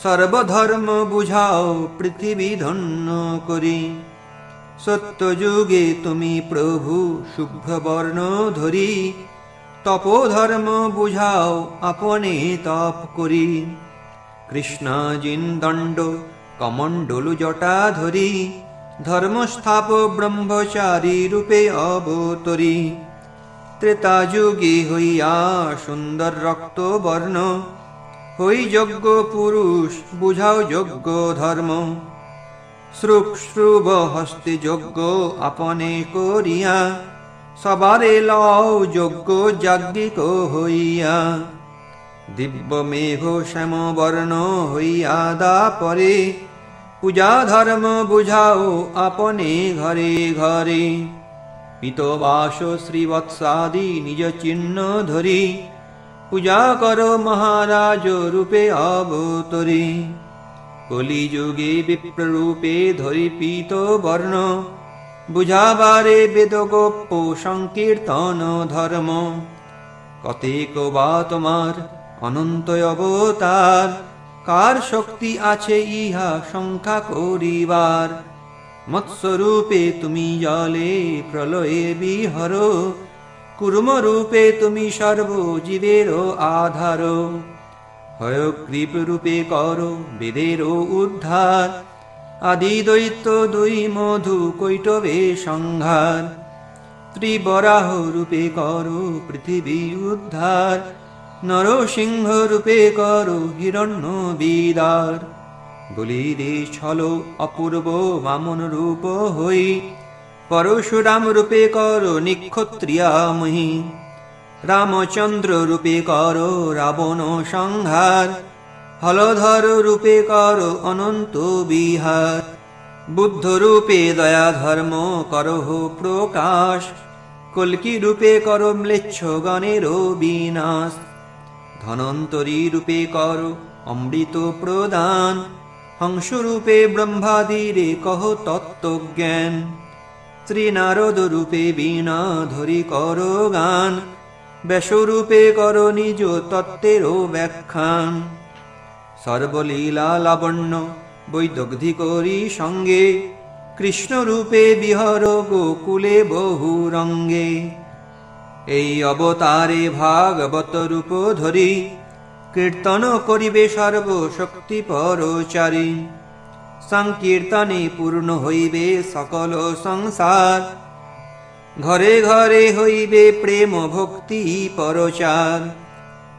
সর্বধর্ম বুঝাও পৃথিবী ধন্য করি। সত্য যুগে তুমি প্রভু শুভ্রবর্ণ ধরি, তপোধর্ম বুঝাও আপনে তপ করি। কৃষ্ণ জিন দণ্ড কমণ্ডলু জটা ধরি, ধর্মস্থাপ ব্রহ্মচারী রূপে অবতরি। ত্রেতা যুগে হইয়া সুন্দর রক্ত বর্ণ, হই যজ্ঞ পুরুষ বুঝাও যজ্ঞ ধর্ম। শ্রুপ শ্রুব হস্তে যজ্ঞ আপনে করিয়া, সবারে লও যজ্ঞ যাজ্ঞিক হইয়া। দিব্য মেঘ শ্যাম বর্ণ হইয়া দাপরে, পূজা ধর্ম বুঝাও আপনে ঘরে ঘরে। পিতবাস শ্রীবৎসাদি নিজ চিহ্ন ধরি, পূজা কর মহারাজ রূপে অবতরি। কলিযুগে বিপ্ররূপে ধরি পীত বর্ণ, বুঝাবারে বেদ গোপ্য সংকীর্তন ধর্ম। কতেক বা তোমার অনন্ত অবতার, কার শক্তি আছে ইহা সংখ্যা করিবার। মৎস্যরূপে তুমি জলে প্রলয়ে বিহর, কুর্মরূপে তুমি সর্বজীবের আধার। হয়গ্রীব রূপে কর বেদের উদ্ধার, আদি দৈত্য দুই মধু কৈটবে সংহার। ত্রিবরাহ রূপে কর পৃথিবী উদ্ধার, নরসিংহ রূপে কর হিরণ্য বিদার। বলিরে ছল অপূর্ব বামন রূপ হই, পরশুরাম রূপে কর নিক্ষত্রিয়ামহি। রামচন্দ্র রূপে কর রাবণ সংহার, হলধর রূপে কর অনন্ত বিহার। বুদ্ধ রূপে দয়া ধর্ম করহ প্রকাশ, কল্কি রূপে কর ম্লেচ্ছ গণের বিনাশ। ধনন্তরী রূপে কর অমৃত প্রদান, হংসরূপে ব্রহ্মাদিরে কহ তত্ত্বজ্ঞান। শ্রীনারদ রূপে বীণা ধরি কর গান, ব্যাসরূপে কর নিজ তত্ত্বের ব্যাখ্যান। সর্বলীলা লাবণ্য বৈদগ্ধি করি সঙ্গে, কৃষ্ণরূপে বিহর গোকুলে বহু রঙ্গে। এই অবতারে ভাগবত রূপ ধরি, কীর্তন করিবে সর্বশক্তি পরচারী। সংকীর্তনে পূর্ণ হইবে সকল সংসার, ঘরে ঘরে হইবে প্রেম ভক্তি পরচার।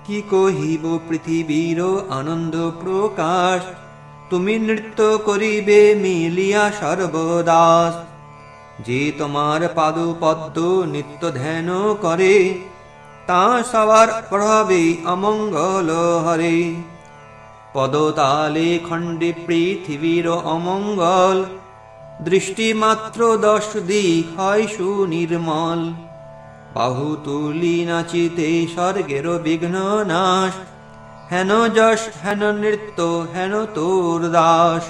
কি কহিব পৃথিবীর আনন্দ প্রকাশ, তুমি নৃত্য করিবে মিলিয়া সর্বদাস। যে তোমার পাদ পদ্ম নিত্য ধ্যান করে, তা সবার প্রভাবে অমঙ্গল হরে। পদতালে খণ্ডে পৃথিবীর অমঙ্গল, দৃষ্টি মাত্র 10 দিক হয় সুনির্মল। বাহু তুলি নাচিতে স্বর্গের বিঘ্ন নাশ, হেন যশ হেন নৃত্য হেন তোর দাস।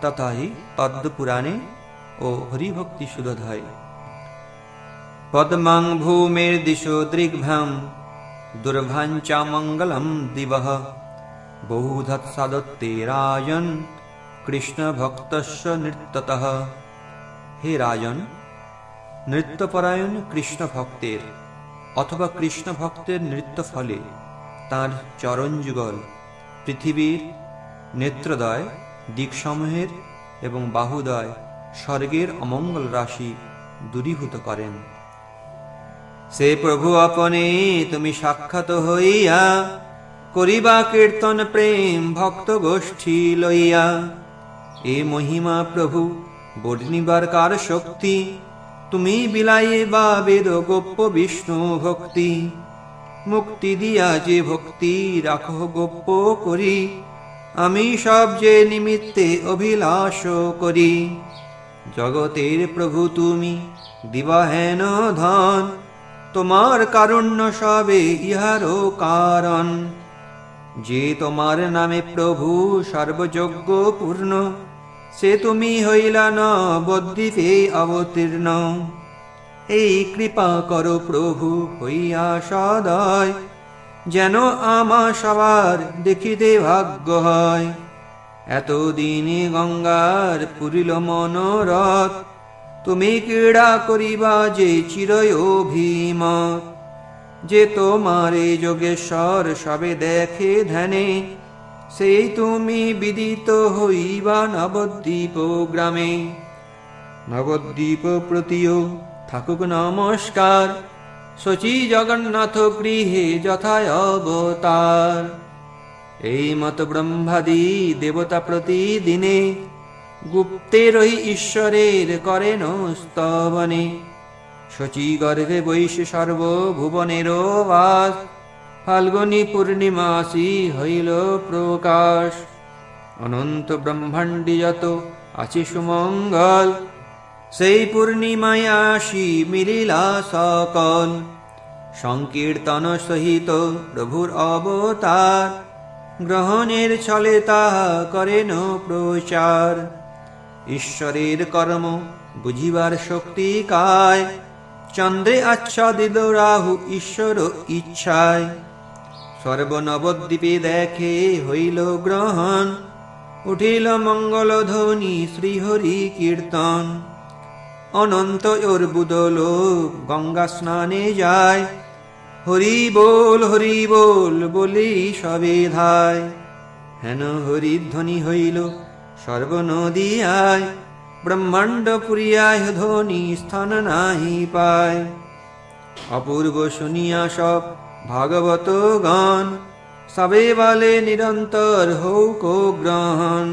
তথাই পদ্মপুরাণে ও হরিভক্তি সুধোধায়। পদ্মাং ভূমের দিশো দৃগ্ভ্যাম, দুর্ভাঞ্চা মঙ্গলম দিবঃ। বহুধৎসাদত্তে রাজন, কৃষ্ণ ভক্তস্য নৃত্যতঃ। হে রাজন, নৃত্যপরায়ণ কৃষ্ণ ভক্তের অথবা কৃষ্ণ ভক্তের নৃত্য ফলে তাঁর চরণযুগল পৃথিবীর, নেত্রদয় দিকসমূহের এবং বাহুদয় স্বর্গের অমঙ্গল রাশি দূরীভূত করেন। সে প্রভু আপনে তুমি সাক্ষাৎ হইয়া, করিবা কীর্তন প্রেম ভক্ত গোষ্ঠী লইয়া। এ মহিমা প্রভু বর্ণিবার কার শক্তি, তুমি বিলাইবা বেদ গোপ্য বিষ্ণু ভক্তি। মুক্তি দিয়া যে ভক্তি রাখো গোপ্য করি, আমি সব যে নিমিত্তে অভিলাষ করি। জগতের প্রভু তুমি দিবা হেন ধন, তোমার কারুণ্য সবে ইহারও কারণ। যে তোমার নামে প্রভু সর্বযজ্ঞ পূর্ণ, সে তুমি হইলা নবদ্বীপে অবতীর্ণ। এই কৃপা করো প্রভু হইয়া সদয়, যেন আমা সবার দেখিতে ভাগ্য হয়। এতদিনে গঙ্গার পুরিল মনোরথ, তুমি ক্রীড়া করিবা যে চিরই অভিমত। যে তোমারে যোগেশ্বর সবে দেখে ধ্যানে, সেই তুমি বিদিত হইবা নবদ্বীপ গ্রামে। নবদ্বীপ প্রতিও থাকুক নমস্কার, শচী জগন্নাথ গৃহে যথায় অবতার। এই মত ব্রহ্মাদি দেবতা প্রতিদিনে, গুপ্তে রহি ঈশ্বরের করেন স্তবনে। শচী গর্ভে বৈশে সর্বভুবনের বাস, ফাল্গুনী পূর্ণিমাসি হইল প্রকাশ। অনন্ত ব্রহ্মাণ্ডে যত আছে সুমঙ্গল, সেই পূর্ণিমায় আসি মিলিলা সকল। সংকীর্তন সহিত প্রভুর অবতার, গ্রহণের ছলে তাহা করেন প্রচার। ঈশ্বরের কর্ম বুঝিবার শক্তি কায়, চন্দ্রে আচ্ছাদিত রাহু ঈশ্বর ইচ্ছায়। সর্বনবদ্বীপে দেখে হইল গ্রহণ, উঠিল মঙ্গল ধ্বনি শ্রীহরি কীর্তন। অনন্ত অর্বুদ লোক গঙ্গা স্নানে যায়, হরি বল বলি সবে ধায়। হেন হরিধ্বনি হইল সর্বনদিয়ায়, ব্রহ্মাণ্ড পুরিয়ায় ধ্বনি স্থান নাহি পায়। অপূর্ব শুনিয়া সব ভাগবত গান, সবে বলে নিরন্তর হৌক গ্রহণ।